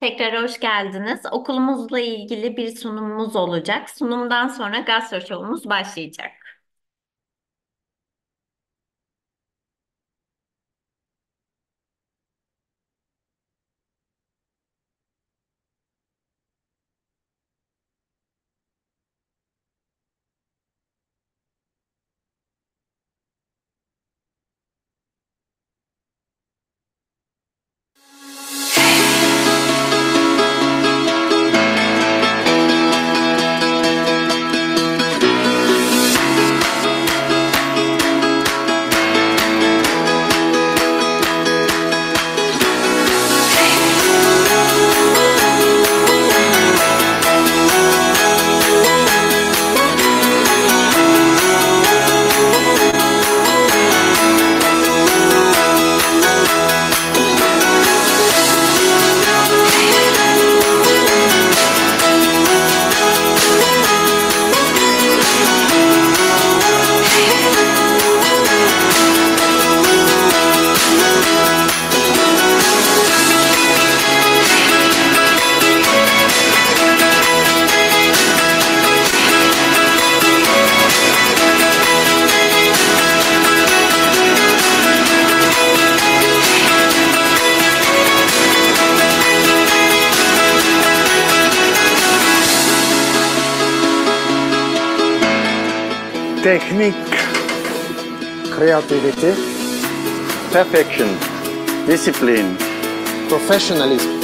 Tekrar hoş geldiniz. Okulumuzla ilgili bir sunumumuz olacak. Sunumdan sonra Gastroshow başlayacak. Teknik, creativity, Perfection, discipline, professionalism.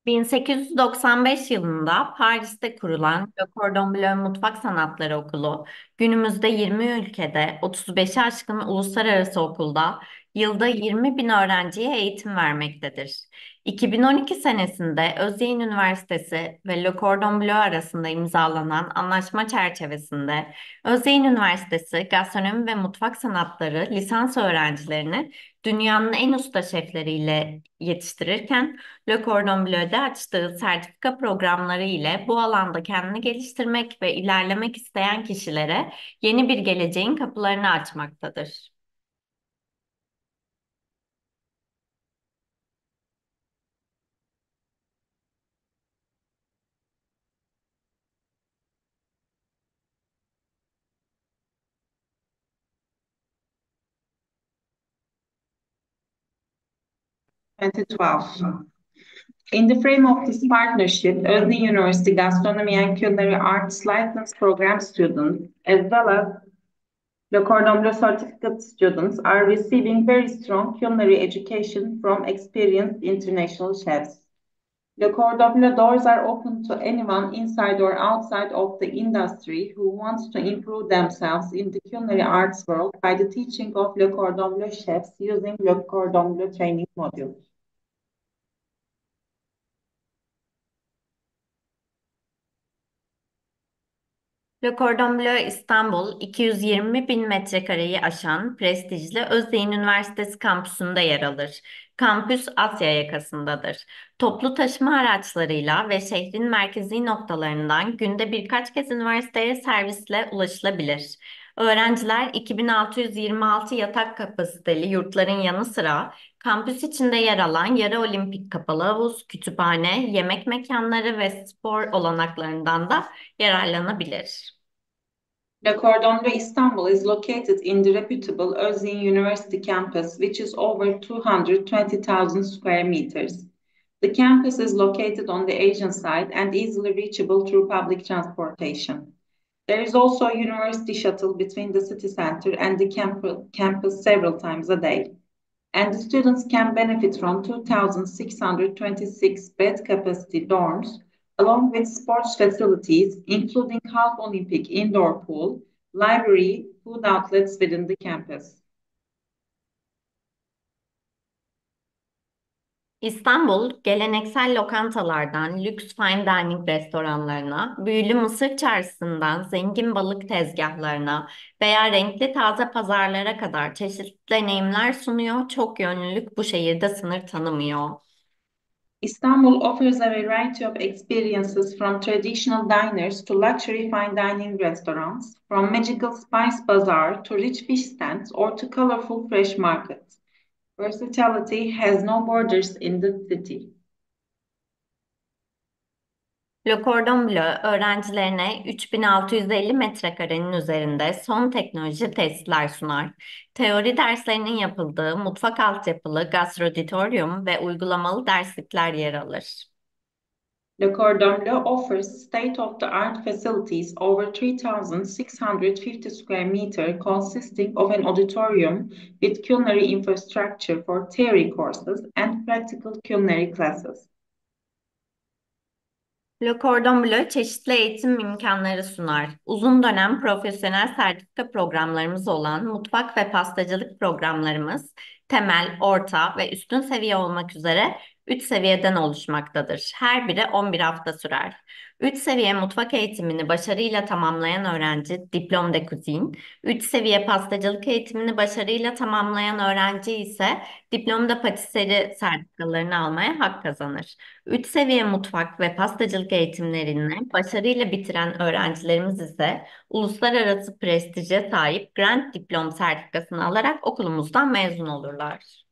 ...1895 yılında Paris'te kurulan Le Cordon Bleu Mutfak Sanatları Okulu, günümüzde 20 ülkede 35'i aşkın uluslararası okulda yılda 20 bin öğrenciye eğitim vermektedir. 2012 senesinde Özyeğin Üniversitesi ve Le Cordon Bleu arasında imzalanan anlaşma çerçevesinde Özyeğin Üniversitesi Gastronomi ve Mutfak Sanatları lisans öğrencilerini dünyanın en usta şefleriyle yetiştirirken, Le Cordon Bleu'de açtığı sertifika programları ile bu alanda kendini geliştirmek ve ilerlemek isteyen kişilere yeni bir geleceğin kapılarını açmaktadır. (2012). In the frame of this partnership, Özyeğin University Gastronomy and Culinary Arts License Program students, as well as Le Cordon Bleu certificate students, are receiving very strong culinary education from experienced international chefs. Le Cordon Bleu doors are open to anyone inside or outside of the industry who wants to improve themselves in the culinary arts world by the teaching of Le Cordon Bleu chefs using Le Cordon Bleu training modules. Le Cordon Bleu İstanbul, 220 bin metrekareyi aşan prestijli Özyeğin Üniversitesi kampüsünde yer alır. Kampüs Asya yakasındadır. Toplu taşıma araçlarıyla ve şehrin merkezi noktalarından günde birkaç kez üniversiteye servisle ulaşılabilir. Öğrenciler 2626 yatak kapasiteli yurtların yanı sıra kampüs içinde yer alan yarı olimpik kapalı havuz, kütüphane, yemek mekanları ve spor olanaklarından da yararlanabilir. Le Cordon Bleu Istanbul is located in the reputable Özyeğin University campus, which is over 220,000 square meters. The campus is located on the Asian side and easily reachable through public transportation. There is also a university shuttle between the city center and the campus several times a day. And the students can benefit from 2,626 bed capacity dorms, along with sports facilities, including half Olympic indoor pool, library, food outlets within the campus. İstanbul, geleneksel lokantalardan lüks fine dining restoranlarına, büyülü Mısır çarşısından zengin balık tezgahlarına veya renkli taze pazarlara kadar çeşitli deneyimler sunuyor. Çok yönlülük bu şehirde sınır tanımıyor. Istanbul offers a variety of experiences from traditional diners to luxury fine dining restaurants, from magical spice bazaar to rich fish stands or to colorful fresh markets. Versatility has no borders in the city. Le Cordon Bleu öğrencilerine 3650 metrekarenin üzerinde son teknoloji testler sunar. Teori derslerinin yapıldığı mutfak altyapılı gastroditorium ve uygulamalı derslikler yer alır. Le Cordon Bleu offers state-of-the-art facilities over 3,650 square meters, consisting of an auditorium with culinary infrastructure for theory courses and practical culinary classes. Le Cordon Bleu çeşitli eğitim imkanları sunar. Uzun dönem profesyonel sertifika programlarımız olan mutfak ve pastacılık programlarımız temel, orta ve üstün seviye olmak üzere 3 seviyeden oluşmaktadır. Her biri 11 hafta sürer. 3 seviye mutfak eğitimini başarıyla tamamlayan öğrenci diplom de cuisine, 3 seviye pastacılık eğitimini başarıyla tamamlayan öğrenci ise diplom de patisserie sertifikalarını almaya hak kazanır. 3 seviye mutfak ve pastacılık eğitimlerini başarıyla bitiren öğrencilerimiz ise uluslararası prestije sahip Grand Diplom sertifikasını alarak okulumuzdan mezun olurlar.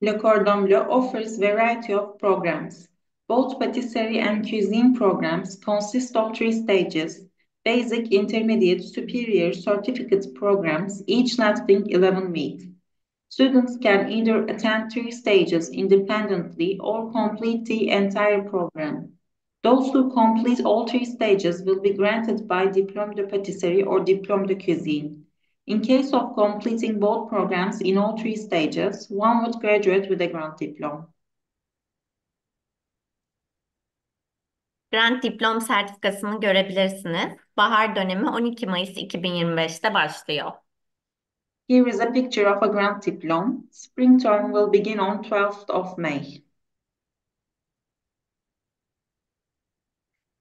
Le Cordon Bleu offers variety of programs. Both patisserie and cuisine programs consist of three stages: basic, intermediate, superior certificate programs, each lasting 11 weeks. Students can either attend three stages independently or complete the entire program. Those who complete all three stages will be granted by Diplôme de Pâtisserie or Diplôme de Cuisine. In case of completing both programs in all three stages, one would graduate with a Grand Diplôme. Grand Diplom sertifikasını görebilirsiniz. Bahar dönemi 12 Mayıs 2025'te başlıyor. Here is a picture of a Grand Diplôme. Spring term will begin on 12th of May.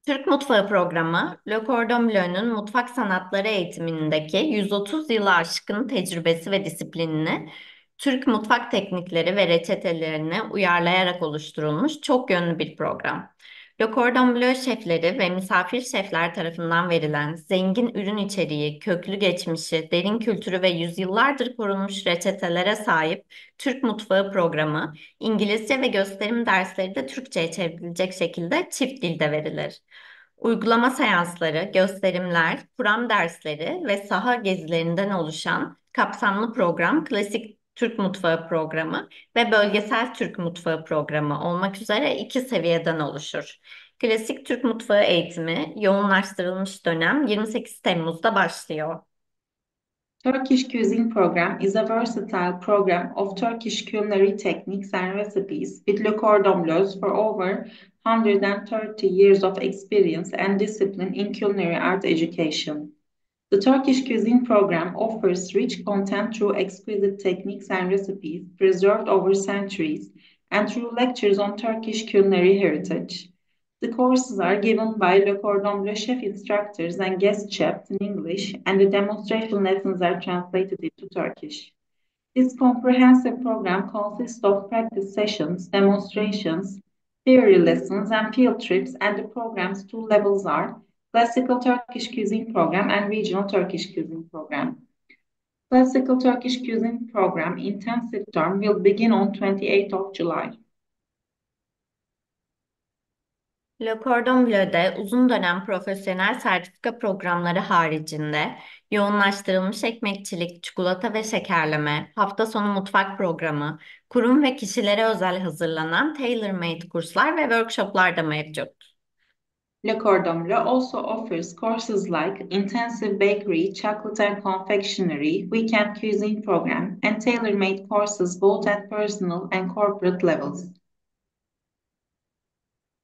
Türk Mutfağı programı, Le Cordon Bleu'nun mutfak sanatları eğitimindeki 130 yılı aşkın tecrübesi ve disiplinini Türk mutfak teknikleri ve reçetelerini uyarlayarak oluşturulmuş çok yönlü bir program. Le Cordon Bleu şefleri ve misafir şefler tarafından verilen zengin ürün içeriği, köklü geçmişi, derin kültürü ve yüzyıllardır korunmuş reçetelere sahip Türk Mutfağı programı, İngilizce ve gösterim dersleri de Türkçe'ye çevrilecek şekilde çift dilde verilir. Uygulama seansları, gösterimler, kuram dersleri ve saha gezilerinden oluşan kapsamlı program, klasik Türk mutfağı programı ve bölgesel Türk mutfağı programı olmak üzere iki seviyeden oluşur. Klasik Türk mutfağı eğitimi yoğunlaştırılmış dönem 28 Temmuz'da başlıyor. Turkish Cuisine Program is a versatile program of Turkish culinary techniques and recipes with Le Cordon Bleus for over 130 years of experience and discipline in culinary art education. The Turkish Cuisine Program offers rich content through exquisite techniques and recipes preserved over centuries and through lectures on Turkish culinary heritage. The courses are given by Le Cordon Bleu chef instructors and guest chefs in English, and the demonstration lessons are translated into Turkish. This comprehensive program consists of practice sessions, demonstrations, theory lessons, and field trips, and the program's two levels are Classical Turkish Cuisine Program and Regional Turkish Cuisine Program. Classical Turkish Cuisine Program intensive term will begin on 28th of July. Le Cordon Bleu'de uzun dönem profesyonel sertifika programları haricinde yoğunlaştırılmış ekmekçilik, çikolata ve şekerleme, hafta sonu mutfak programı, kurum ve kişilere özel hazırlanan tailor-made kurslar ve workshoplar da mevcut. Le Cordon Bleu also offers courses like intensive bakery, chocolate and confectionery, weekend cuisine program, and tailor-made courses both at personal and corporate levels.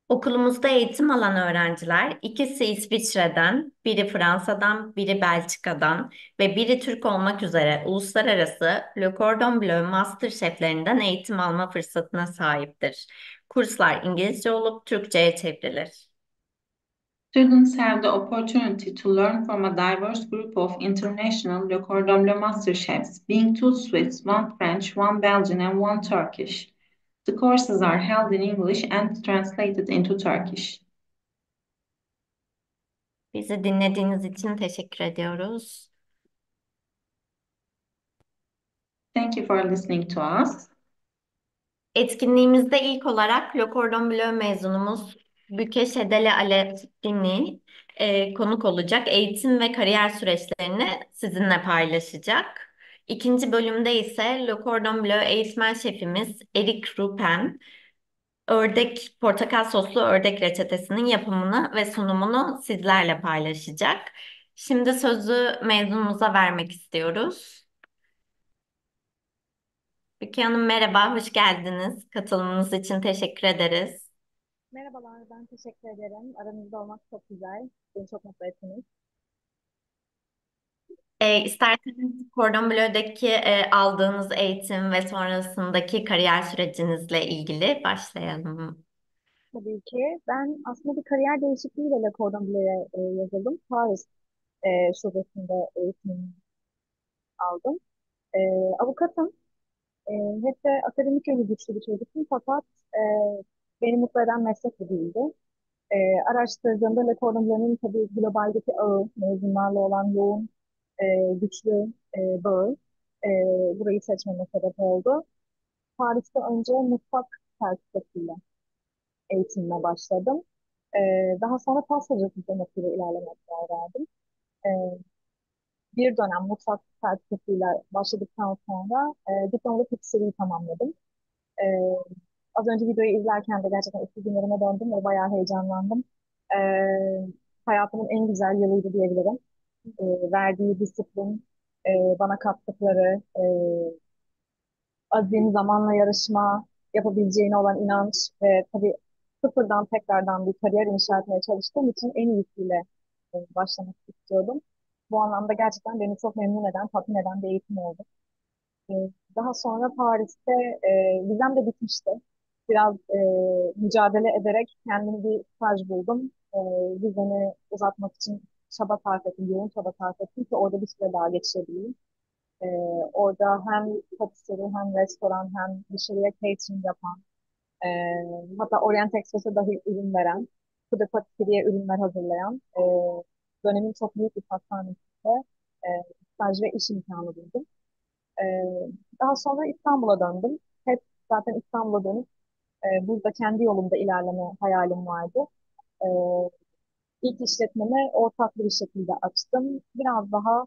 Okulumuzda eğitim alan öğrenciler, ikisi İsviçre'den, biri Fransa'dan, biri Belçika'dan ve biri Türk olmak üzere uluslararası Le Cordon Bleu Master Şeflerinden eğitim alma fırsatına sahiptir. Kurslar İngilizce olup Türkçe'ye çevrilir. Students have the opportunity to learn from a diverse group of international Le Cordon Bleu master chefs, being two Swiss, one French, one Belgian, and one Turkish. The courses are held in English and translated into Turkish. Bizi dinlediğiniz için teşekkür ediyoruz. Thank you for listening to us. Etkinliğimizde ilk olarak Le Cordon Bleu mezunumuz Büke Şedele Alaaddin'i konuk olacak. Eğitim ve kariyer süreçlerini sizinle paylaşacak. İkinci bölümde ise Le Cordon Bleu eğitmen şefimiz Eric Rupen, portakal soslu ördek reçetesinin yapımını ve sunumunu sizlerle paylaşacak. Şimdi sözü mezunumuza vermek istiyoruz. Büke Hanım merhaba, hoş geldiniz. Katılımınız için teşekkür ederiz. Merhabalar, ben teşekkür ederim. Aranızda olmak çok güzel. Beni çok mutlu ettiniz. İsterseniz Cordon Bleu'deki aldığınız eğitim ve sonrasındaki kariyer sürecinizle ilgili başlayalım. Tabii ki. Ben aslında bir kariyer değişikliğiyle Le Cordon Bleu'ye yazıldım. Paris şubesinde eğitimimi aldım. E, Avukatım. E, Hep de akademik yönü güçlü bir çocuktum. Fakat e, beni mutlu eden meslek bu değildi. E, Araştırdığımda Le Cordon Bleu'nun tabii globaldeki ağı, mezunlarla olan yoğun, güçlü bağı e, burayı seçmeme sebep oldu. Paris'te önce mutfak sertifikasıyla eğitimime başladım. Daha sonra pastacılık hizmetiyle ilerlemeye karar verdim. Ee, Bir dönem mutfak sertifikasıyla başladıktan sonra diplomalı patisserie tamamladım. Ee, Az önce videoyu izlerken de gerçekten eski günlerime döndüm ve bayağı heyecanlandım. Hayatımın en güzel yılıydı diyebilirim. Verdiği disiplin, bana kattıkları, azim, zamanla yarışma, yapabileceğine olan inanç ve tabii sıfırdan tekrardan bir kariyer inşa etmeye çalıştığım için en iyisiyle başlamak istiyordum. Bu anlamda gerçekten beni çok memnun eden, tatmin eden bir eğitim oldu. E, Daha sonra Paris'te vizem de bitmişti. Biraz mücadele ederek kendimi bir staj buldum. Vizemi uzatmak için çaba sarf ettim, yoğun çaba sarf ettim ki orada bir süre daha geçirebileyim. Ee, Orada hem patisserie hem restoran hem dışarıya catering yapan hatta Orient Express'e dahi ürün veren Kude Patisserie'ye ürünler hazırlayan dönemin çok büyük bir pastanesinde e, staj ve iş imkanı buldum. E, Daha sonra İstanbul'a döndüm. Hep zaten İstanbul'a dönüp burada kendi yolumda ilerleme hayalim vardı. E, İlk işletmemi ortaklı bir şekilde açtım. Biraz daha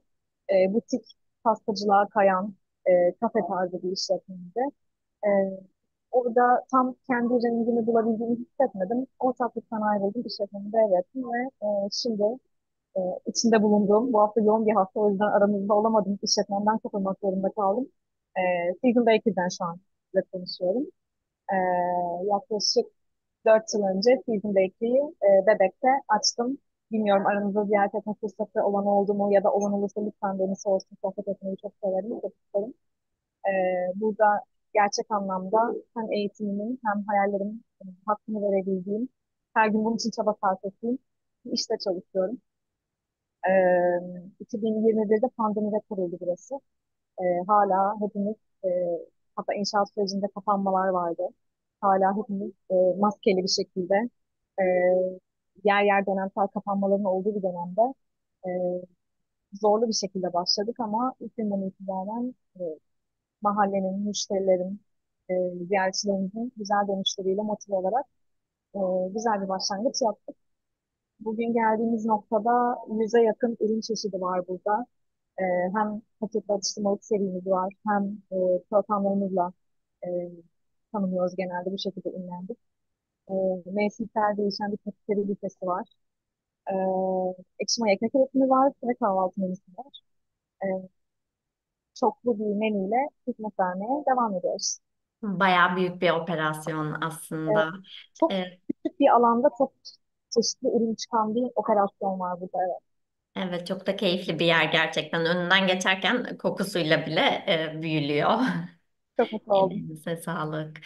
butik pastacılığa kayan kafe tarzı bir işletmeydi. E, Orada tam kendi rengimi bulabildiğimi hissetmedim. Ortaklıktan ayrıldım, işletmemi devrettim ve şimdi e, içinde bulunduğum, bu hafta yoğun bir hafta o yüzden aramızda olamadım. İşletmemden kopmak zorunda kaldım. Season Baker'den şu an size konuşuyorum. E, Yaklaşık 4 yıl önce Season Bakery'yi Bebek'te açtım. Bilmiyorum aranızda ziyaret etme fırsatı olan oldu mu ya da olan olursa lütfen beni sorsun. Sohbet etmeyi çok severim, çok isterim. Burada gerçek anlamda hem eğitimimin hem hayallerimin hakkını verebildiğim, her gün bunun için çaba sarf ettiğim bir işte çalışıyorum. 2021'de pandemide kuruldu burası. Hala hepimiz e, hatta inşaat sürecinde kapanmalar vardı. Hala hepimiz maskeli bir şekilde e, yer yer dönemsel kapanmaların olduğu bir dönemde e, zorlu bir şekilde başladık ama ilk günden itibaren mahallenin, müşterilerin, ziyaretçilerimizin güzel dönüşleriyle motive olarak güzel bir başlangıç yaptık. Bugün geldiğimiz noktada 100'e yakın ürün çeşidi var burada. E, Hem paketli atıştırmalık serimiz var, hem programlarımızla e, tanımlıyoruz, genelde bu şekilde ünlendik. E, Mevsimsel değişen bir patisserie listesi var. E, Ekşi maya ekmek üretimi var ve kahvaltı menüsü var. E, Çoklu bir menüyle hizmet vermeye devam ediyoruz. Bayağı büyük bir operasyon E, aslında. Çok E, küçük bir alanda çok çeşitli ürün çıkan bir operasyon var burada. Evet. evet, çok da keyifli bir yer gerçekten. Önünden geçerken kokusuyla bile büyülüyor. Çok mutlu oldum. Elinize sağlık.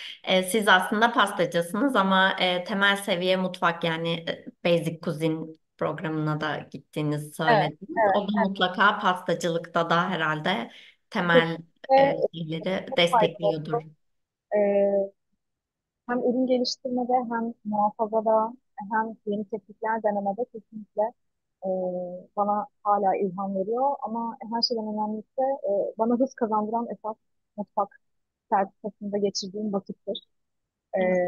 Siz aslında pastacısınız ama temel seviye mutfak yani Basic Cuisine programına da gittiğinizi Evet, söylediniz. evet, O da evet. mutlaka pastacılıkta da herhalde temel Kesinlikle şeyleri çok faydalı destekliyordur. oldu. Ee, Hem ürün geliştirmede, hem muhafazada, hem yeni teknikler denemede kesinlikle e, bana hala ilham veriyor. Ama her şeyden önemlisi bana hız kazandıran esas mutfak sertifikasında geçirdiğim vakittir. Evet,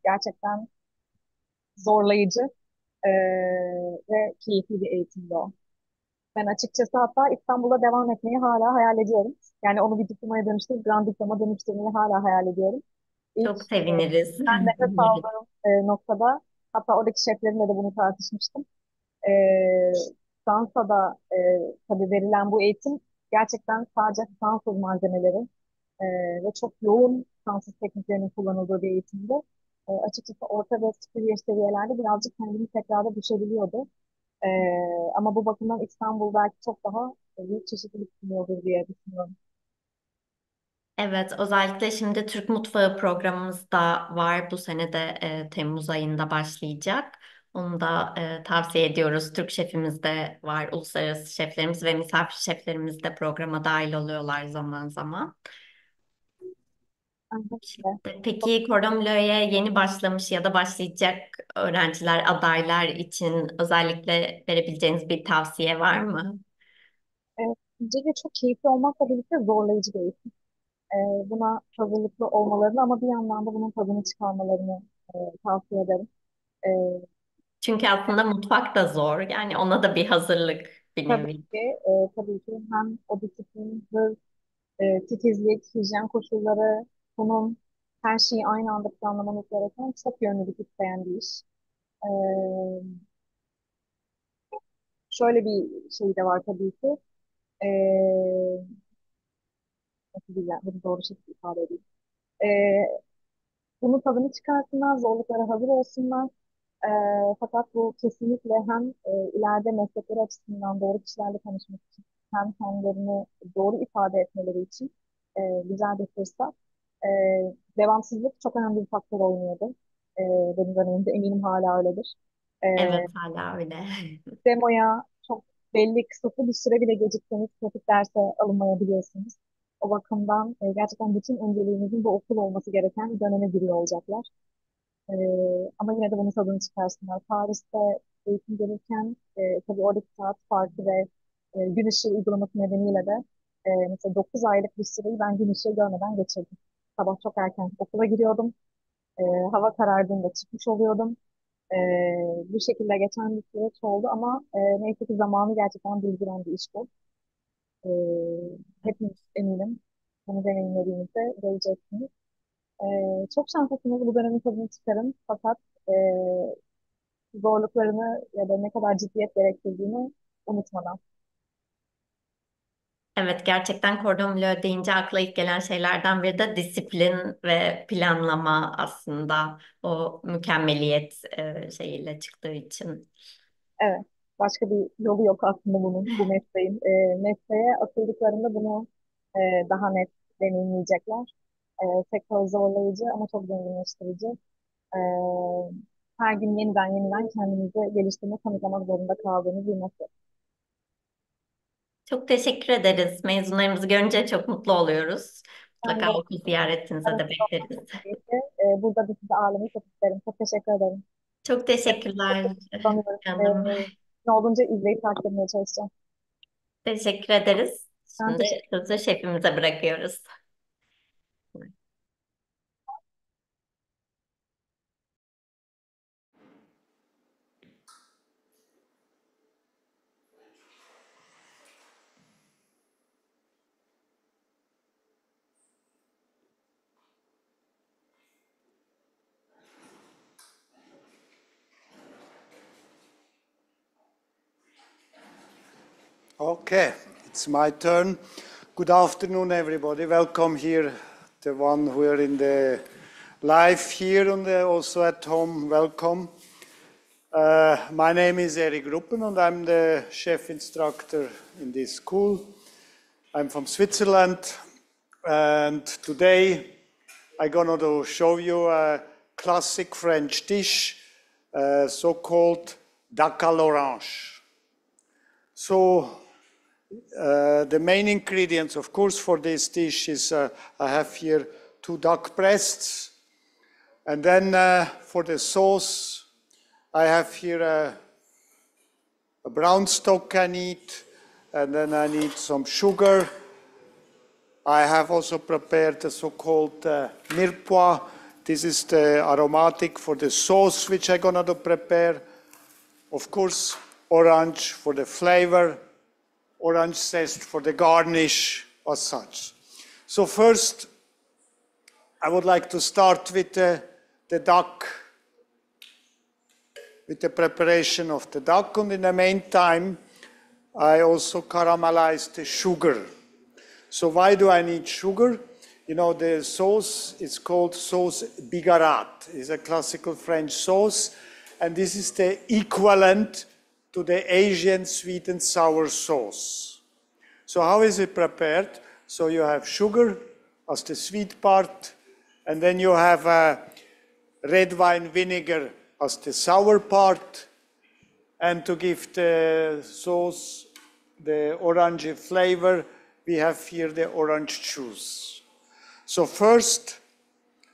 Gerçekten zorlayıcı e, ve keyifli bir eğitimdi o. Ben açıkçası hatta İstanbul'a devam etmeyi hala hayal ediyorum. Yani onu bir diplomaya dönüştürüp grand diploma dönüştürmeyi hala hayal ediyorum. İlk çok seviniriz. ben nefes aldığım noktada, hatta oradaki şeflerimle de bunu tartışmıştım. E, Fransa'da tabii verilen bu eğitim gerçekten sadece Fransız malzemeleri e, ve çok yoğun Fransız tekniklerinin kullanıldığı bir eğitimde. Açıkçası orta ve superior seviyelerde birazcık kendimi tekrara düşebiliyordu. E, Ama bu bakımdan İstanbul belki çok daha büyük çeşitlilik sunuyordur diye düşünüyorum. Evet, özellikle şimdi Türk Mutfağı programımız da var. Bu sene de Temmuz ayında başlayacak. Onu da tavsiye ediyoruz. Türk şefimiz de var, uluslararası şeflerimiz ve misafir şeflerimiz de programa dahil oluyorlar zaman zaman. Aynen öyle. Peki Cordon Bleu'ye yeni başlamış ya da başlayacak öğrenciler, adaylar için özellikle verebileceğiniz bir tavsiye var mı? E, Öncelikle çok keyifli olmakla birlikte zorlayıcı bir eğitim. Buna hazırlıklı olmalarını, ama bir yandan da bunun tadını çıkarmalarını tavsiye ederim. E, Çünkü aslında mutfak da zor. Yani ona da bir hazırlık bir tabii nevi. tabii ki hem o disiplin, hız, titizlik, hijyen koşulları, bunun her şeyi aynı anda planlamanız gereken çok yönlülük isteyen bir iş. E, Şöyle bir şey de var tabii ki. E, Nasıl diyeyim, bunu doğru şekilde ifade edeyim. E, Bunun tadını çıkarsınlar, zorluklara hazır olsunlar. Fakat bu kesinlikle hem ileride meslekleri açısından doğru kişilerle tanışmak için, hem kendilerini doğru ifade etmeleri için güzel bir fırsat. E, Devamsızlık çok önemli bir faktör oynuyordu. E, Benim dönemimde eminim hala öyledir. E, Evet, hala öyle. Demoya çok belli kısıtlı bir süre bile gecikseniz pratik derse alınmayabiliyorsunuz. O bakımdan gerçekten bütün önceliğinizin bu okul olması gereken bir döneme giriyor olacaklar. Ama yine de bunun tadını çıkarsınlar. Paris'te eğitim görürken tabii oradaki saat farkı ve gün ışığı uygulaması nedeniyle de mesela 9 aylık bir süreyi ben gün ışığı görmeden geçirdim. Sabah çok erken okula giriyordum. E, Hava karardığında çıkmış oluyordum. E, Bu şekilde geçen bir süreç oldu, ama neyse ki zamanı gerçekten bildiren bir iş bu. E, Hepiniz eminim bunu deneyimlediğinizde göreceksiniz. Çok şanslısınız, bu dönemin tadını çıkarın. Fakat e, zorluklarını ya da ne kadar ciddiyet gerektirdiğini unutmadan. Evet, gerçekten Cordon Bleu deyince akla ilk gelen şeylerden biri de disiplin ve planlama aslında o mükemmeliyet şeyiyle çıktığı için. Evet, başka bir yolu yok aslında bunun, bu mesleğin. Mesleğe atıldıklarında bunu daha net deneyimleyecekler. Sektör zorlayıcı ama çok zenginleştirici. E, Her gün yeniden kendinizi geliştirme, kanıtlamak zorunda kaldığınız bir meslek. Çok teşekkür ederiz. Mezunlarımızı görünce çok mutlu oluyoruz. Ben Mutlaka de okul ziyaretinize de aranızda olmak bekleriz. çok keyifli. Burada bir sizi ağırlamayı çok isterim. Çok teşekkür ederim. Çok teşekkürler Sanırım. canım. Ne olduğunca izleyip takip etmeye çalışacağım. Teşekkür ederiz. Ben Şimdi teşekkür sözü şefimize bırakıyoruz. Okay, it's my turn. Good afternoon, everybody. Welcome here, the one who are in the live here and also at home. Welcome. My name is Erik Ruppen and I'm the chef instructor in this school. I'm from Switzerland and today I'm going to show you a classic French dish, so-called duck à l'orange. So the main ingredients, of course, for this dish is I have here 2 duck breasts, and then for the sauce I have here a brown stock I need, and then I need some sugar. I have also prepared the so-called mirepoix. This is the aromatic for the sauce which I'm gonna prepare. Of course, orange for the flavor, orange zest for the garnish as such. So first, I would like to start with the duck, with the preparation of the duck, and in the meantime, I also caramelize the sugar. So why do I need sugar? You know, the sauce is called sauce bigarade. It's a classical French sauce, and this is the equivalent to the Asian sweet and sour sauce. So how is it prepared? So you have sugar as the sweet part, and then you have red wine vinegar as the sour part, and to give the sauce the orange flavor, we have here the orange juice. So first,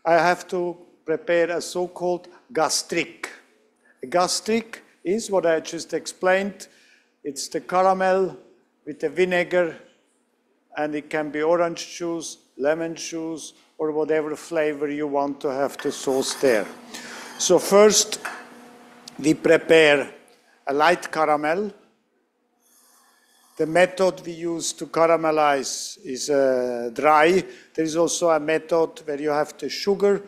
I have to prepare a so-called gastrique. A gastrique is what I just explained. It's the caramel with the vinegar, and it can be orange juice, lemon juice, or whatever flavor you want to have the sauce there. So first, we prepare a light caramel. The method we use to caramelize is dry. There is also a method where you have the sugar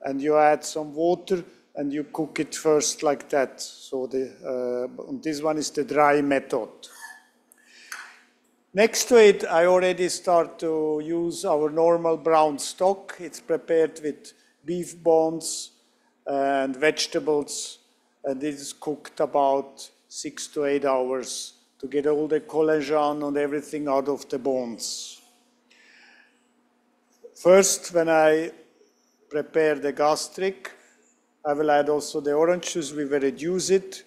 and you add some water and you cook it first like that. So this one is the dry method. Next to it, I already start to use our normal brown stock. It's prepared with beef bones and vegetables, and it is cooked about 6 to 8 hours to get all the collagen and everything out of the bones. First, when I prepare the gastrique, I will add also the orange juice. We will reduce it.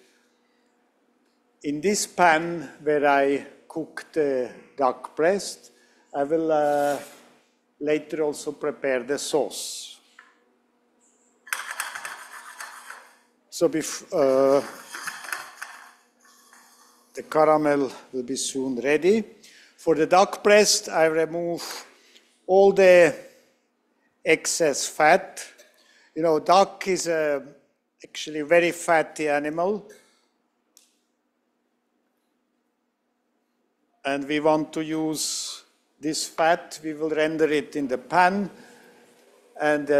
In this pan where I cook the duck breast, I will later also prepare the sauce. So the caramel will be soon ready. For the duck breast, I remove all the excess fat. You know, duck is actually a very fatty animal. And we want to use this fat. We will render it in the pan, and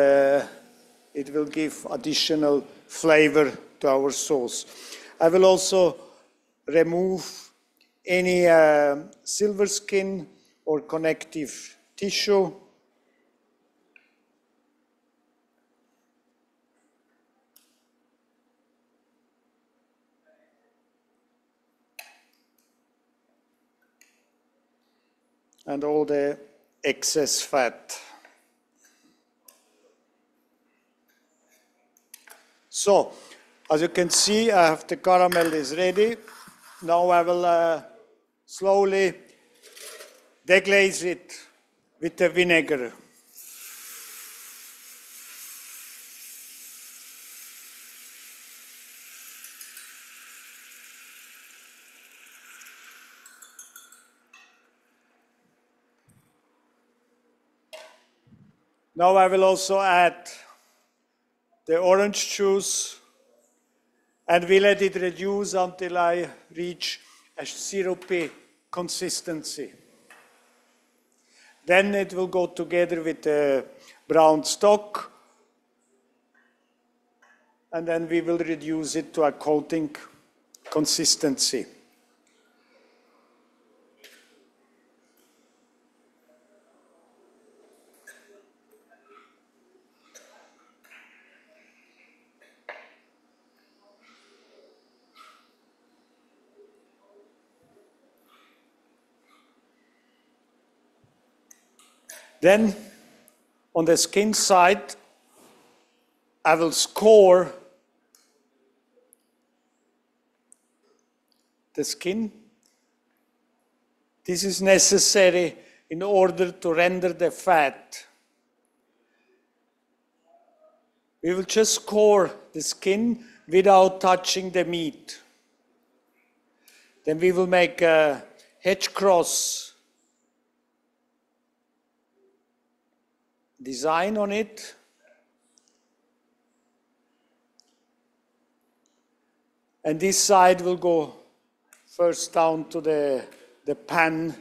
it will give additional flavor to our sauce. I will also remove any silver skin or connective tissue. And all the excess fat. So, as you can see, I have the caramel is ready. Now I will slowly deglaze it with the vinegar. Now I will also add the orange juice, and we let it reduce until I reach a syrupy consistency. Then it will go together with the brown stock, and then we will reduce it to a coating consistency. Then on the skin side, I will score the skin. This is necessary in order to render the fat. We will just score the skin without touching the meat. Then we will make a hedge cross design on it. And this side will go first down to the pan.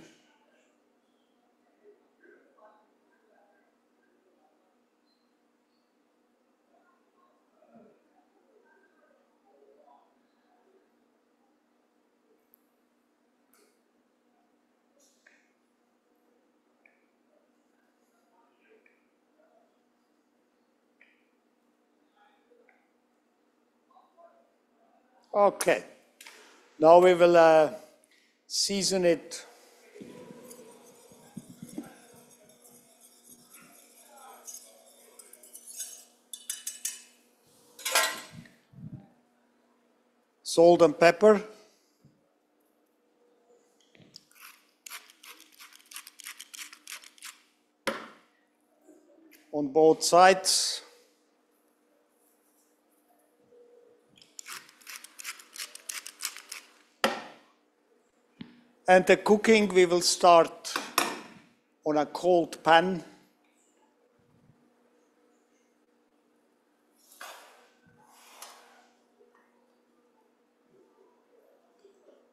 Okay, now we will season it. Salt and pepper. On both sides. And the cooking we will start on a cold pan.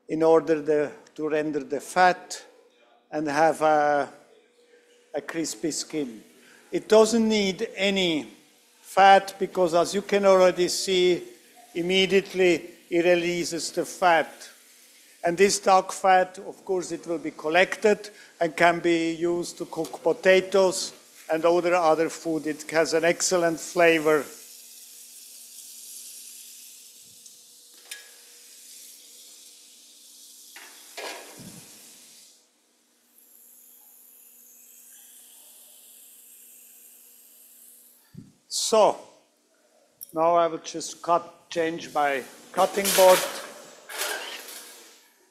In order to render the fat and have a crispy skin. It doesn't need any fat because, as you can already see, immediately it releases the fat. And this duck fat, of course, it will be collected and can be used to cook potatoes and other food. It has an excellent flavor. So, now I will just change my cutting board.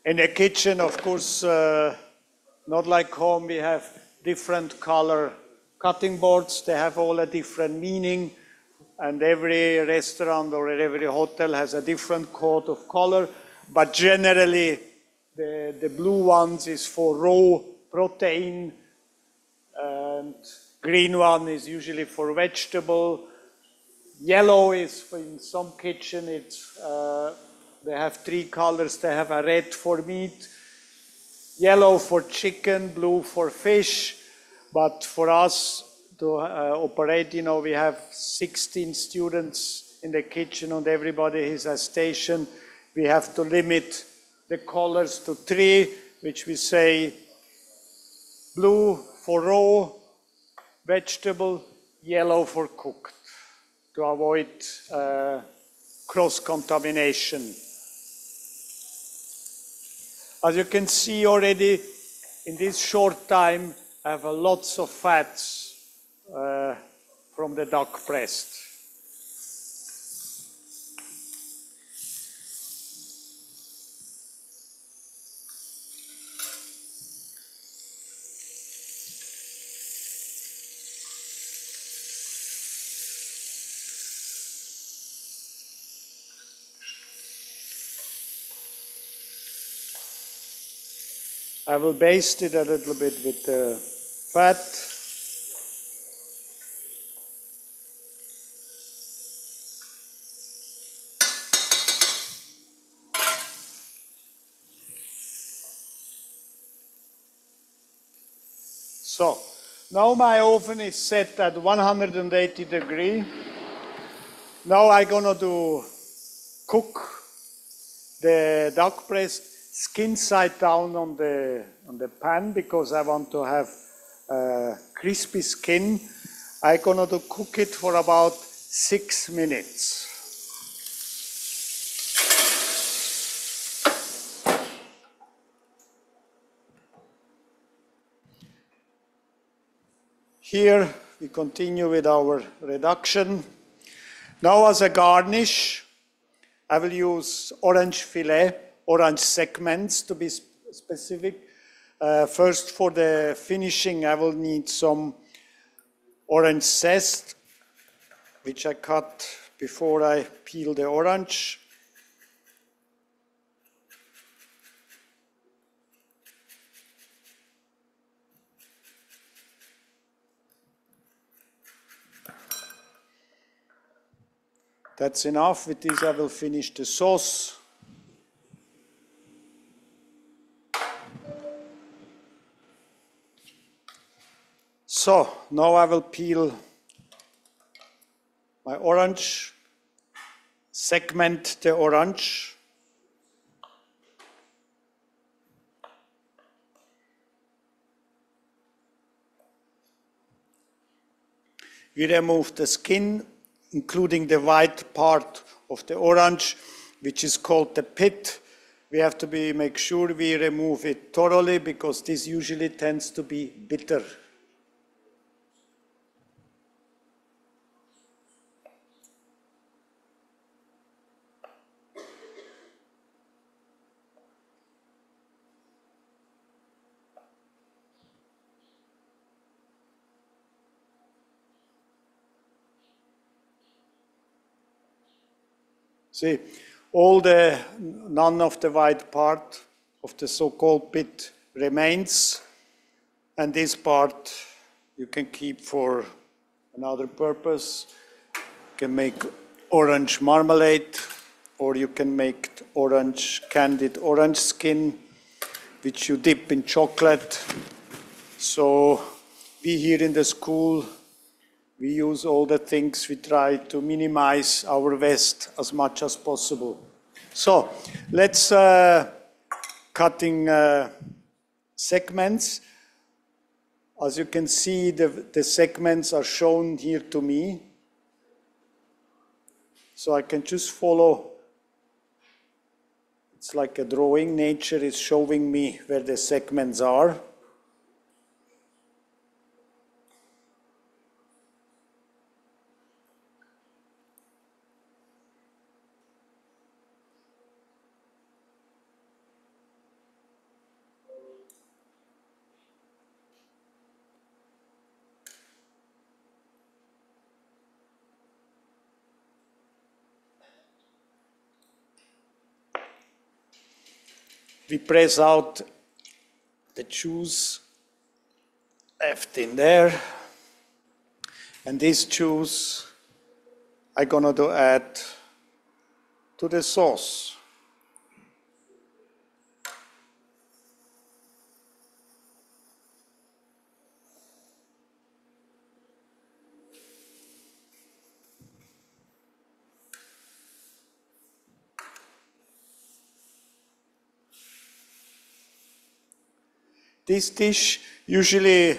In the kitchen, of course, not like home, we have different color cutting boards. They have all a different meaning, and every restaurant or every hotel has a different code of color. But generally, the blue ones is for raw protein, and green one is usually for vegetable. Yellow is for, in some kitchen, it's they have three colors. They have a red for meat, yellow for chicken, blue for fish. But for us to operate, you know, we have 16 students in the kitchen and everybody has a station. We have to limit the colors to 3, which we say blue for raw, vegetable, yellow for cooked, to avoid cross-contamination. As you can see already, in this short time, I have lots of fats from the duck breast. I will baste it a little bit with the fat. So, now my oven is set at 180 degrees. Now I'm gonna cook the duck breast skin side down on the pan because I want to have crispy skin. I'm gonna cook it for about 6 minutes. Here we continue with our reduction. Now as a garnish, I will use orange fillet, orange segments to be specific. First, for the finishing, I will need some orange zest, which I cut before I peel the orange. That's enough. With this, I will finish the sauce. So, now I will peel my orange, segment the orange. We remove the skin, including the white part of the orange, which is called the pit. We have to make sure we remove it thoroughly because this usually tends to be bitter. See, none of the white part of the so-called pit remains, and this part you can keep for another purpose. You can make orange marmalade, or you can make candied orange skin, which you dip in chocolate. So we here in the school, we use all the things, we try to minimize our waste as much as possible. So let's cutting segments. As you can see, the segments are shown here to me. So I can just follow. It's like a drawing. Nature is showing me where the segments are. We press out the juice left in there. And this juice I'm gonna add to the sauce. This dish, usually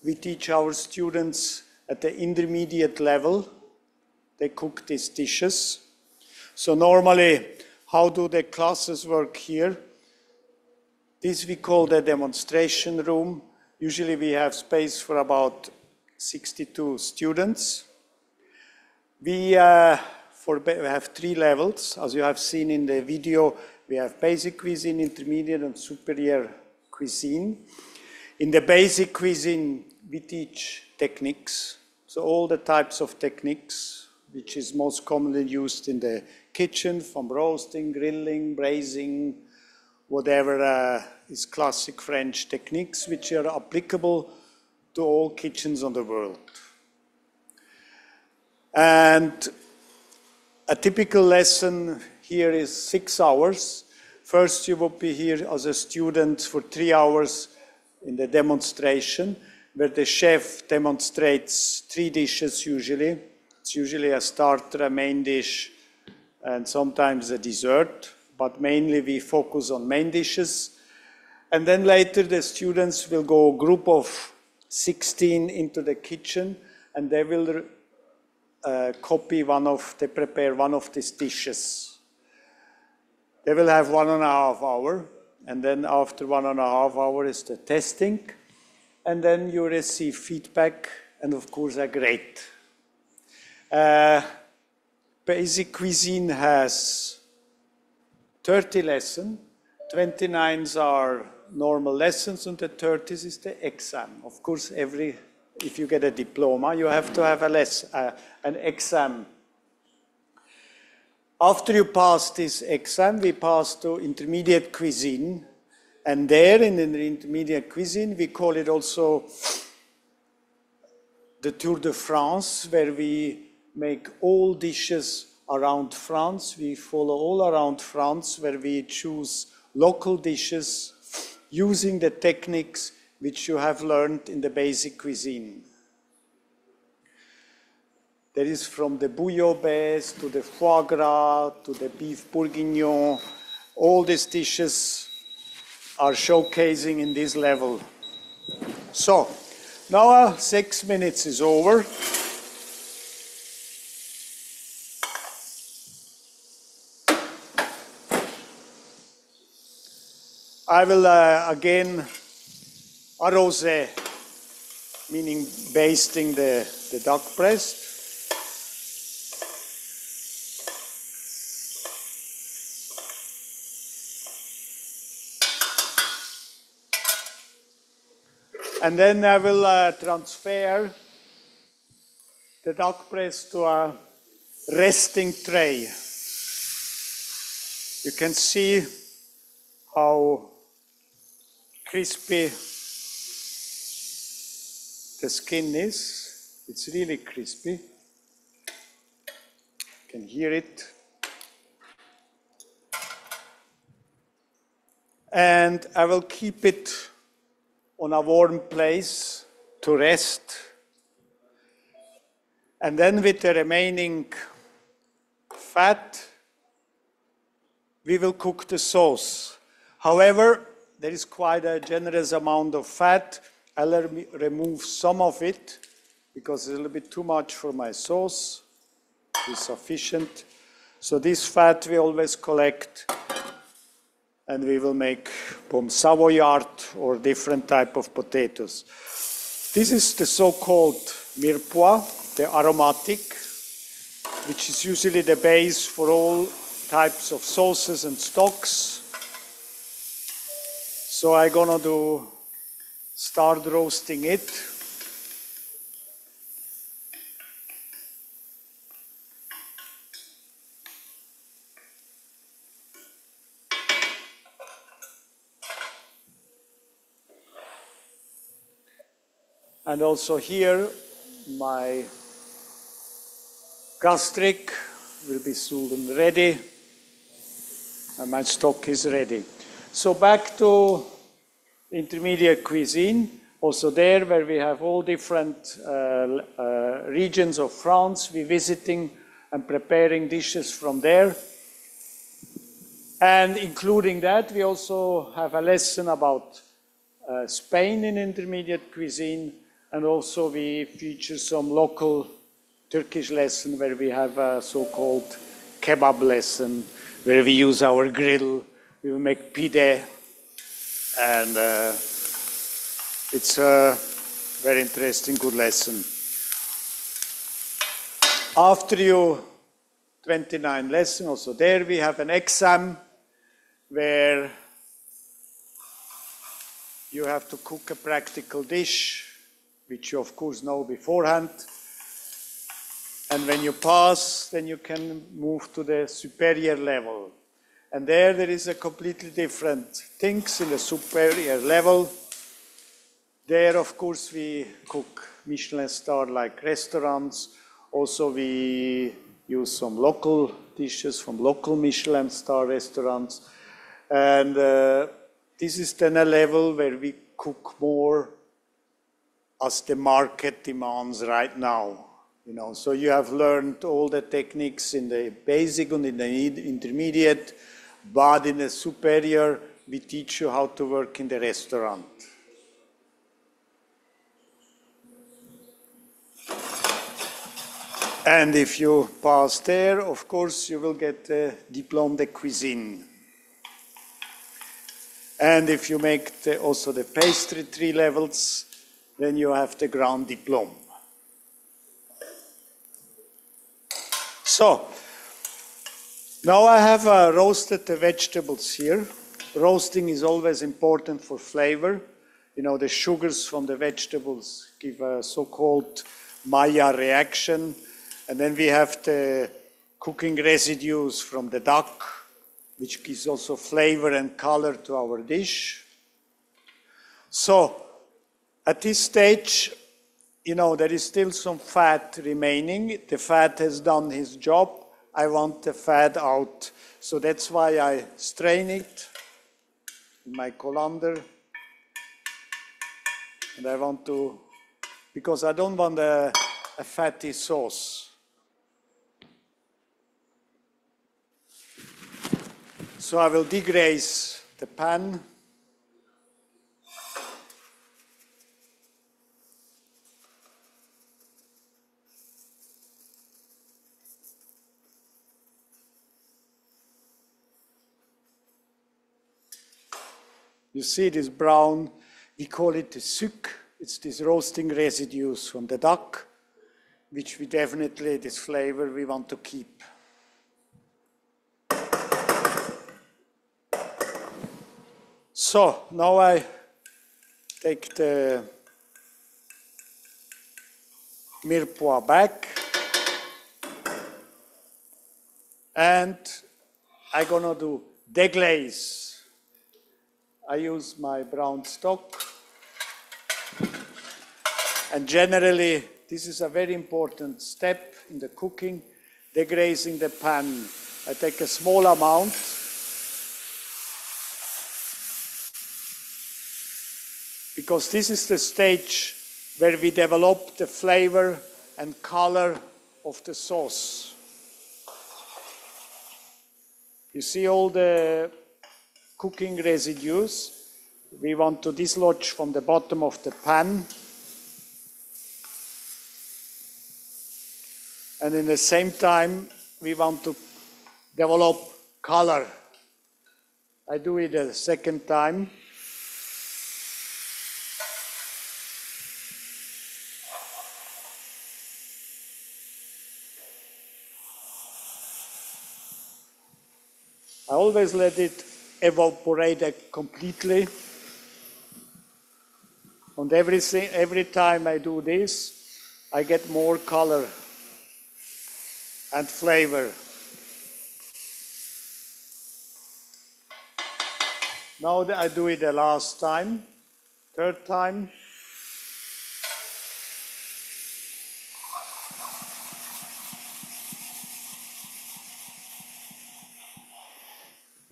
we teach our students at the intermediate level. They cook these dishes. So normally, how do the classes work here? This we call the demonstration room. Usually we have space for about 62 students. We have 3 levels. As you have seen in the video, we have basic cuisine, intermediate, and superior cuisine. In the basic cuisine, we teach techniques. So all the types of techniques, which is most commonly used in the kitchen, from roasting, grilling, braising, whatever is classic French techniques, which are applicable to all kitchens on the world. And a typical lesson here is 6 hours. First, you will be here as a student for 3 hours in the demonstration, where the chef demonstrates 3 dishes usually. It's usually a starter, a main dish, and sometimes a dessert, but mainly we focus on main dishes. And then later the students will go a group of 16 into the kitchen, and they will prepare one of these dishes. They will have 1.5 hours, and then after 1.5 hours is the testing. and then you receive feedback, and of course a grade. Basic cuisine has 30 lessons, 29 are normal lessons, and the 30th is the exam. Of course, if you get a diploma, you have to have an exam. After you pass this exam, we pass to intermediate cuisine. And there in the intermediate cuisine, we call it also the Tour de France, where we make all dishes around France. We follow all around France, where we choose local dishes using the techniques which you have learned in the basic cuisine. There is from the bouillabaisse to the foie gras to the beef bourguignon. All these dishes are showcasing in this level. So, now 6 minutes is over. I will again arroser, meaning basting the duck breast. And then I will transfer the duck breast to a resting tray. You can see how crispy the skin is. It's really crispy. You can hear it. And I will keep it on a warm place to rest. And then with the remaining fat, we will cook the sauce. However, there is quite a generous amount of fat. I'll remove some of it because it's a little bit too much for my sauce. It's sufficient. So this fat we always collect, and we will make pomme savoyard or different type of potatoes. This is the so-called mirepoix, the aromatic, which is usually the base for all types of sauces and stocks. So I'm gonna start roasting it. And also here, my gastric will be soon ready, and my stock is ready. So back to intermediate cuisine. Also there, where we have all different regions of France, we're visiting and preparing dishes from there. And including that, we also have a lesson about Spain in intermediate cuisine. And also we feature some local Turkish lesson where we have a so-called kebab lesson, where we use our grill. We will make pide, and it's a very interesting, good lesson. After your 29 lesson, also there we have an exam where you have to cook a practical dish, which you of course know beforehand. And when you pass, then you can move to the superior level. And there is a completely different things in the superior level. There, of course, we cook Michelin star-like restaurants. Also, we use some local dishes from local Michelin star restaurants. And this is then a level where we cook more as the market demands right now. You know, so you have learned all the techniques in the basic and in the intermediate, but in the superior, we teach you how to work in the restaurant. And if you pass there, of course, you will get the Diplôme de Cuisine. And if you make also the pastry 3 levels, then you have the Grand Diplôme. So, now I have roasted the vegetables here. Roasting is always important for flavor. You know, the sugars from the vegetables give a so-called Maillard reaction. And then we have the cooking residues from the duck, which gives also flavor and color to our dish. So, at this stage, you know, there is still some fat remaining. The fat has done his job. I want the fat out. So that's why I strain it in my colander. And I want to, because I don't want a fatty sauce. So I will deglaze the pan. You see it is brown. We call it the suc. It's these roasting residues from the duck, which we definitely, this flavor, we want to keep. So now I take the mirepoix back, and I'm gonna do deglaze. I use my brown stock, and generally this is a very important step in the cooking, deglazing the pan. I take a small amount, because this is the stage where we develop the flavor and color of the sauce. You see all the cooking residues. We want to dislodge from the bottom of the pan. And in the same time, we want to develop color. I do it a second time. I always let it evaporate completely. And every time I do this, I get more color and flavor. Now I do it the last time, third time.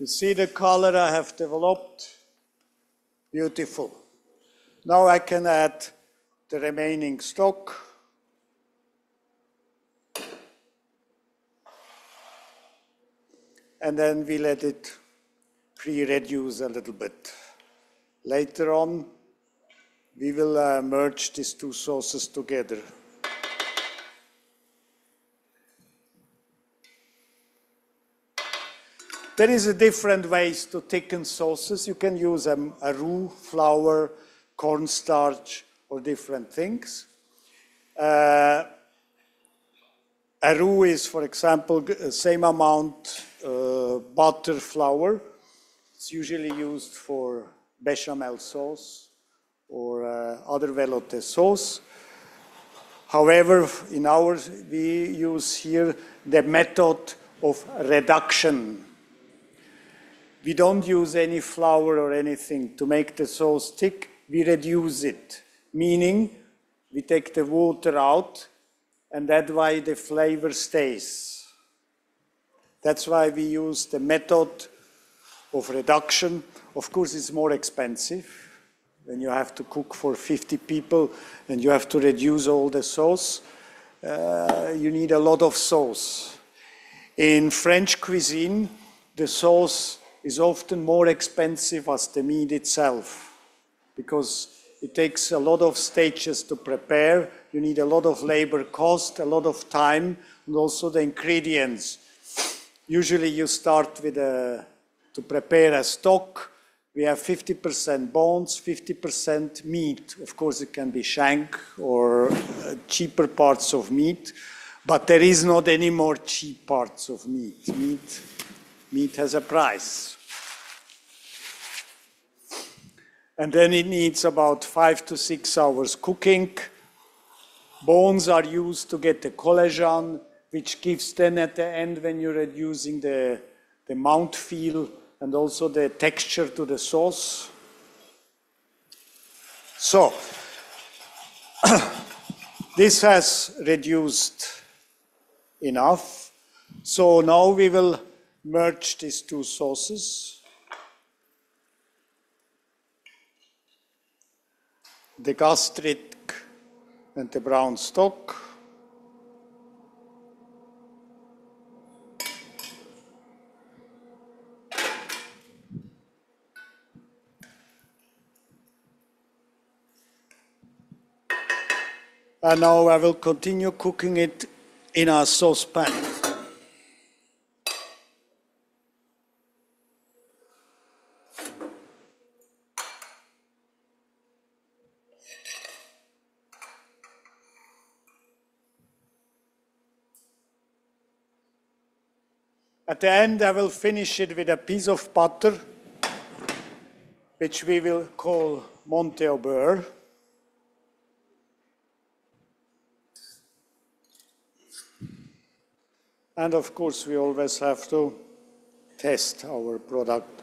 You see the color I have developed? Beautiful. Now I can add the remaining stock. And then we let it pre-reduce a little bit. Later on, we will merge these two sauces together. There is a different ways to thicken sauces. You can use a roux, flour, cornstarch, or different things. A roux is, for example, the same amount butter, flour. It's usually used for bechamel sauce or other velouté sauce. However, in ours, we use here the method of reduction. We don't use any flour or anything to make the sauce thick. We reduce it, meaning we take the water out, and that's why the flavor stays. That's why we use the method of reduction. Of course, it's more expensive when you have to cook for 50 people and you have to reduce all the sauce. You need a lot of sauce. In French cuisine, the sauce is often more expensive as the meat itself, because it takes a lot of stages to prepare. You need a lot of labor cost, a lot of time, and also the ingredients. Usually you start with to prepare a stock we have 50% bones, 50% meat. Of course, it can be shank or cheaper parts of meat, but there is not any more cheap parts of meat. Meat has a price. And then it needs about 5 to 6 hours cooking. Bones are used to get the collagen, which gives then at the end, when you're reducing the mouthfeel and also the texture to the sauce. So, this has reduced enough. So now we will merge these two sauces. The gastric and the brown stock. And now I will continue cooking it in a saucepan. At the end, I will finish it with a piece of butter, which we will call Monte au beurre. And of course, we always have to test our product.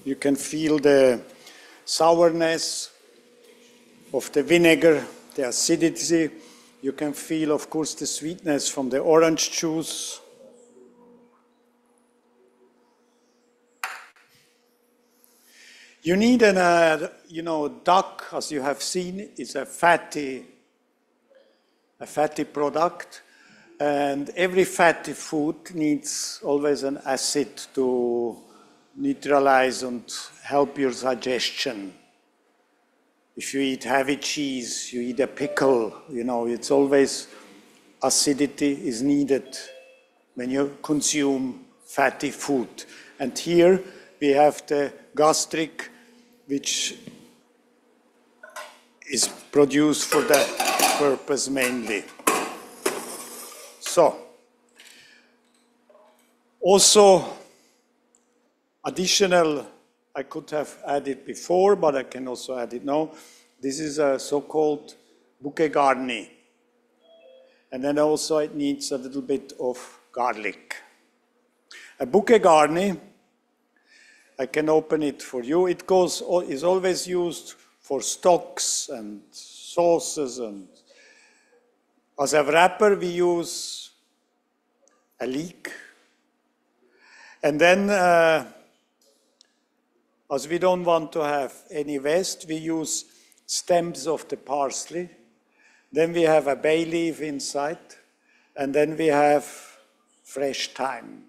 You can feel the sourness of the vinegar, the acidity. You can feel, of course, the sweetness from the orange juice. You need duck, as you have seen, is a fatty product. And every fatty food needs always an acid to neutralize and help your digestion. If you eat heavy cheese, you eat a pickle, it's always acidity is needed when you consume fatty food. And here we have the gastric, which is produced for that purpose mainly. So, also additional, I could have added before, but I can also add it now. This is a so-called bouquet garni. And then also it needs a little bit of garlic. A bouquet garni, I can open it for you. It is always used for stocks and sauces. And as a wrapper, we use a leek. And then, as we don't want to have any waste, we use stems of the parsley. Then we have a bay leaf inside. And then we have fresh thyme.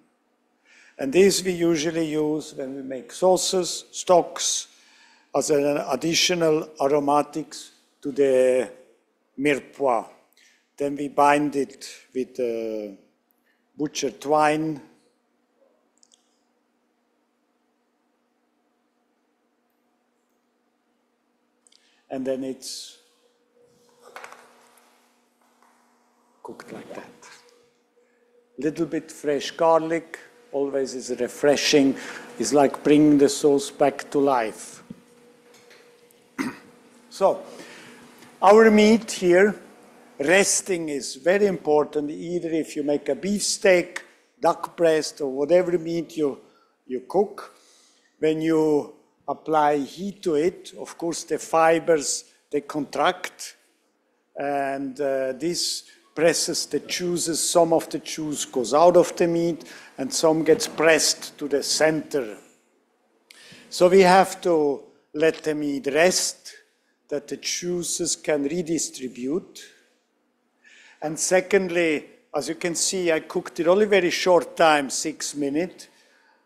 And this we usually use when we make sauces, stocks, as an additional aromatics to the mirepoix. Then we bind it with butcher twine. And then it's cooked like that. Little bit fresh garlic, always is refreshing. It's like bringing the sauce back to life. So, our meat here, resting is very important, either if you make a beef steak, duck breast, or whatever meat you cook. When you apply heat to it, of course the fibers, they contract, and this presses the juices. Some of the juice goes out of the meat, and some gets pressed to the center. So we have to let the meat rest, that the juices can redistribute. And secondly, as you can see, I cooked it only very short time, 6 minutes.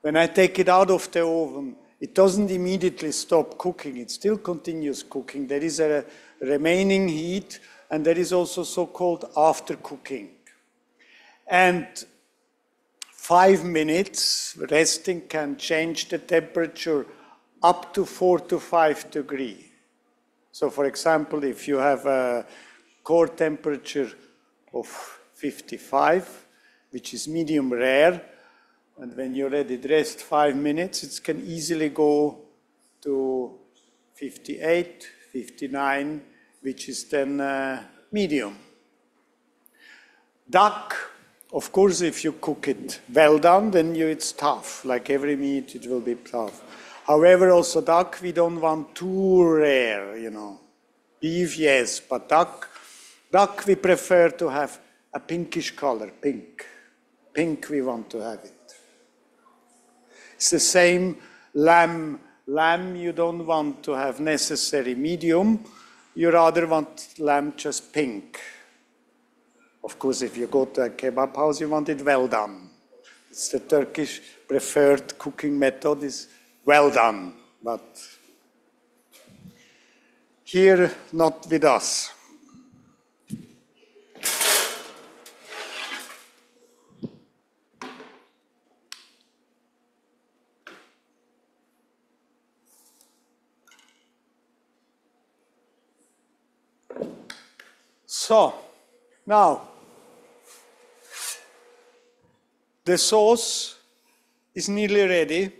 When I take it out of the oven, it doesn't immediately stop cooking. It still continues cooking. There is a remaining heat, and there is also so-called after cooking. And 5 minutes, resting can change the temperature up to 4 to 5 degrees. So for example, if you have a core temperature of 55, which is medium rare, and when you let it rest 5 minutes, it can easily go to 58, 59, which is then medium. Duck, of course, if you cook it well done, then it's tough. Like every meat, it will be tough. However, also duck, we don't want too rare, you know. Beef, yes, but duck we prefer to have a pinkish color, pink. Pink we want to have it. It's the same lamb. Lamb you don't want to have necessary medium. You rather want lamb just pink. Of course, if you go to a kebab house, you want it well done. It's the Turkish preferred cooking method is well done, but here, not with us. So, now, the sauce is nearly ready.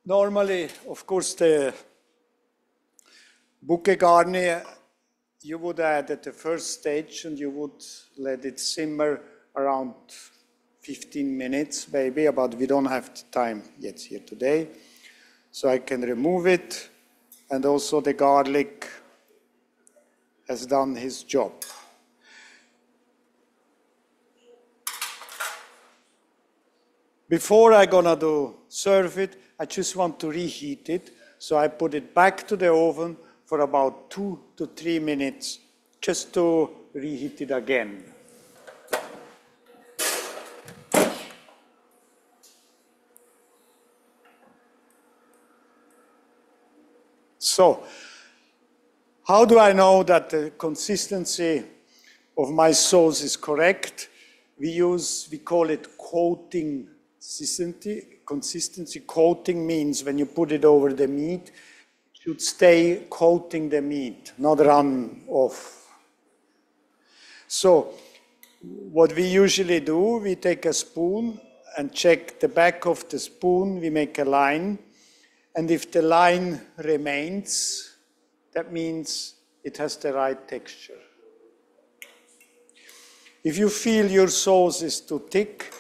Normally, of course, the bouquet garni you would add at the first stage and you would let it simmer around 15 minutes, maybe, but we don't have the time yet here today. So I can remove it, and also the garlic has done his job. Before I'm gonna serve it, I just want to reheat it. So I put it back to the oven for about 2 to 3 minutes, just to reheat it again. So, how do I know that the consistency of my sauce is correct? We call it coating consistency. Coating means when you put it over the meat, it should stay coating the meat, not run off. So, what we usually do, we take a spoon and check the back of the spoon, we make a line, and if the line remains, that means it has the right texture. If you feel your sauce is too thick,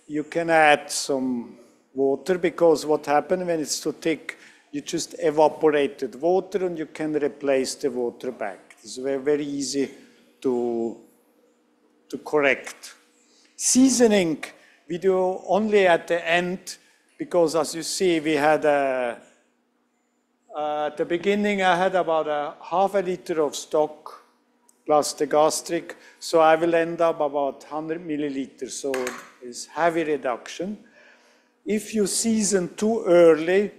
you can add some water, because what happens when it's too thick, you just evaporated water and you can replace the water back. It's very, very easy to correct. Seasoning, we do only at the end, because as you see, we had at the beginning, I had about half a liter of stock plus the gastric, so I will end up about 100 milliliters, so it's heavy reduction. If you season too early,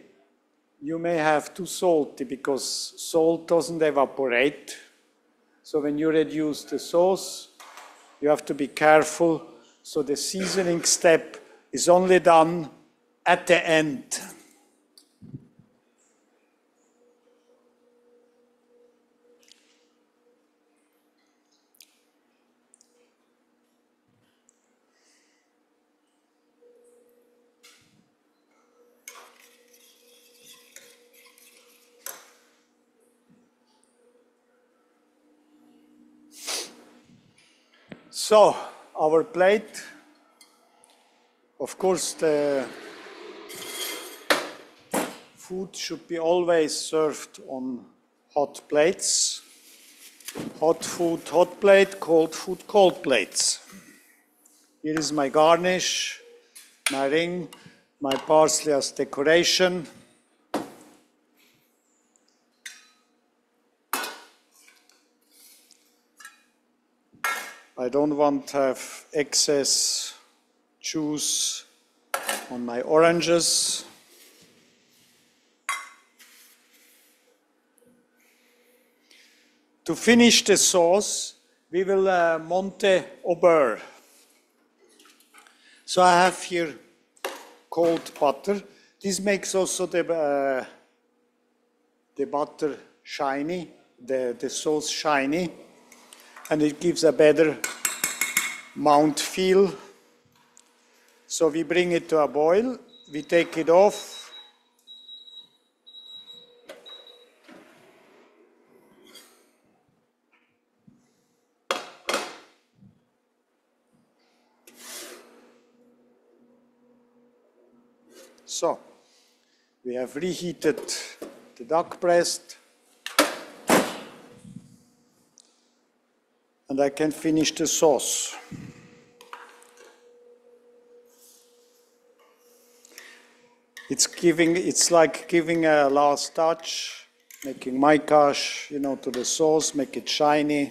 you may have too salty, because salt doesn't evaporate. So when you reduce the sauce, you have to be careful. So the seasoning step is only done at the end. So, our plate, of course, the food should be always served on hot plates. Hot food, hot plate, cold food, cold plates. Here is my garnish, my ring, my parsley as decoration. I don't want to have excess juice on my oranges. To finish the sauce, we will monte au beurre. So I have here cold butter. This makes also the butter shiny, the sauce shiny, and it gives a better mouth feel. So we bring it to a boil, we take it off. So we have reheated the duck breast, and I can finish the sauce. It's like giving a last touch, making micash, to the sauce, make it shiny.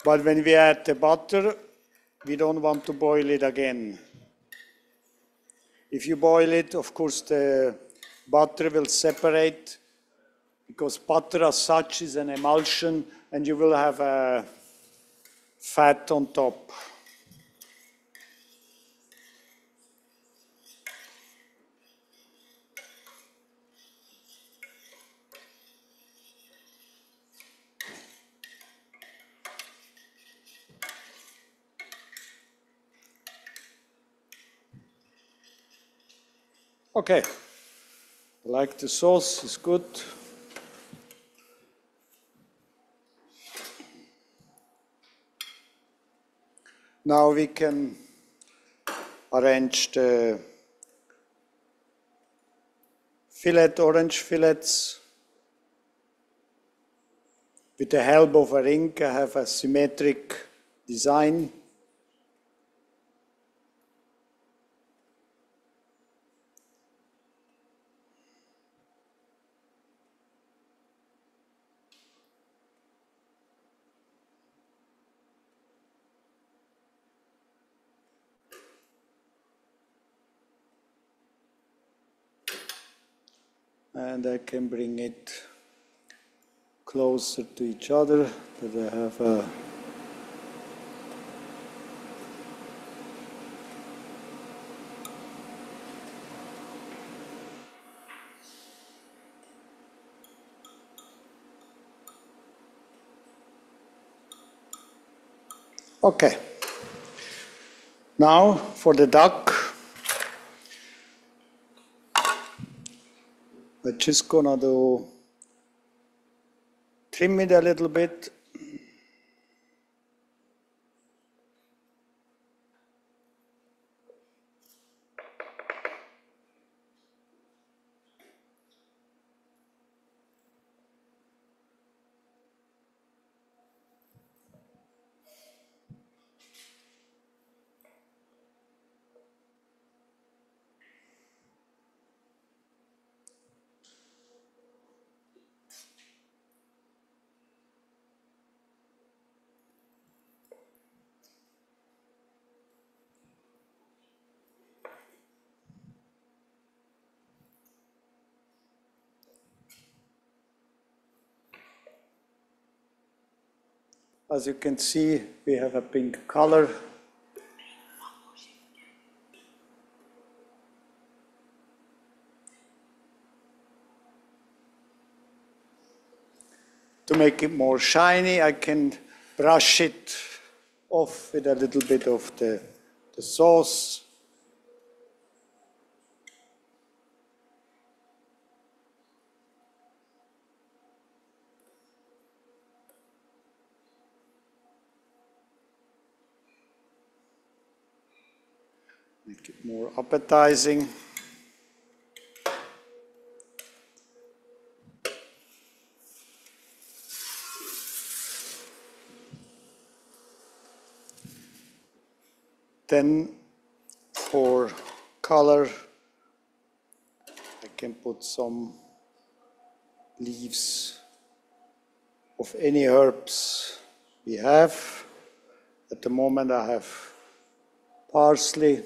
But when we add the butter, we don't want to boil it again. If you boil it, of course, the butter will separate, because butter as such is an emulsion, and you will have a fat on top. Okay, I like the sauce, it's good. Now we can arrange the orange fillets. With the help of a ring, I have a symmetric design. And I can bring it closer to each other, that I have a okay. Now for the duck, I'm just gonna trim it a little bit. As you can see, we have a pink color. To make it more shiny, I can brush it off with a little bit of the sauce. Make it more appetizing. Then for color, I can put some leaves of any herbs we have. At the moment I have parsley.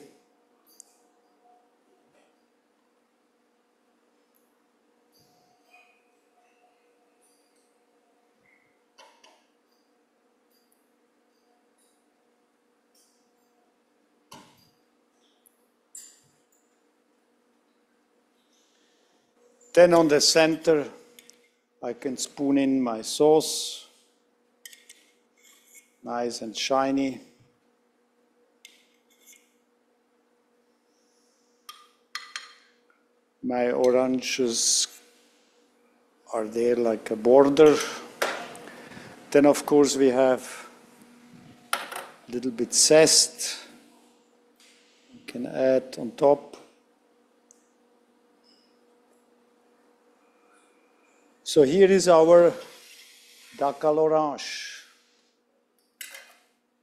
Then on the center, I can spoon in my sauce. Nice and shiny. My oranges are there like a border. Then of course we have a little bit zest. You can add on top. So here is our duck à l'orange.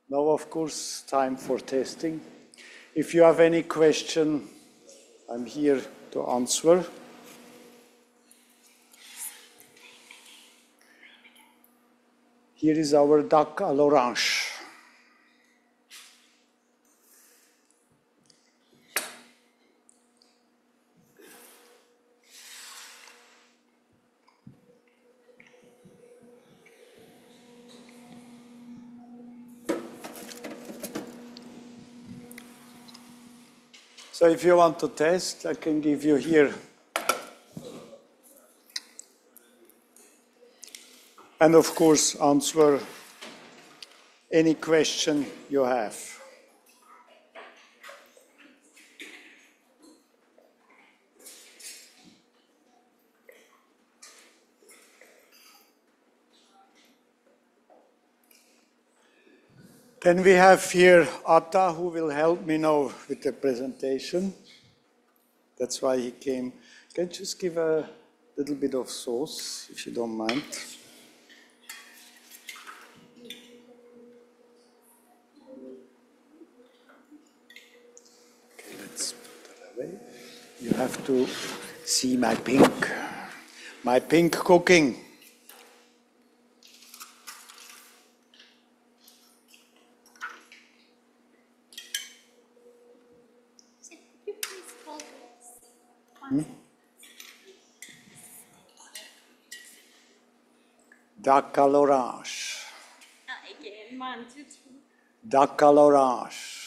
Now of course time for tasting. If you have any question, I'm here to answer. Here is our duck à l'orange. So if you want to test, I can give you here. And of course, answer any question you have. Then we have here Atta, who will help me now with the presentation. That's why he came. Can you just give a little bit of sauce, if you don't mind? Okay, let's put that away. You have to see my pink cooking. Duck à l'orange. Again, 1, 2, 3. Duck à l'orange.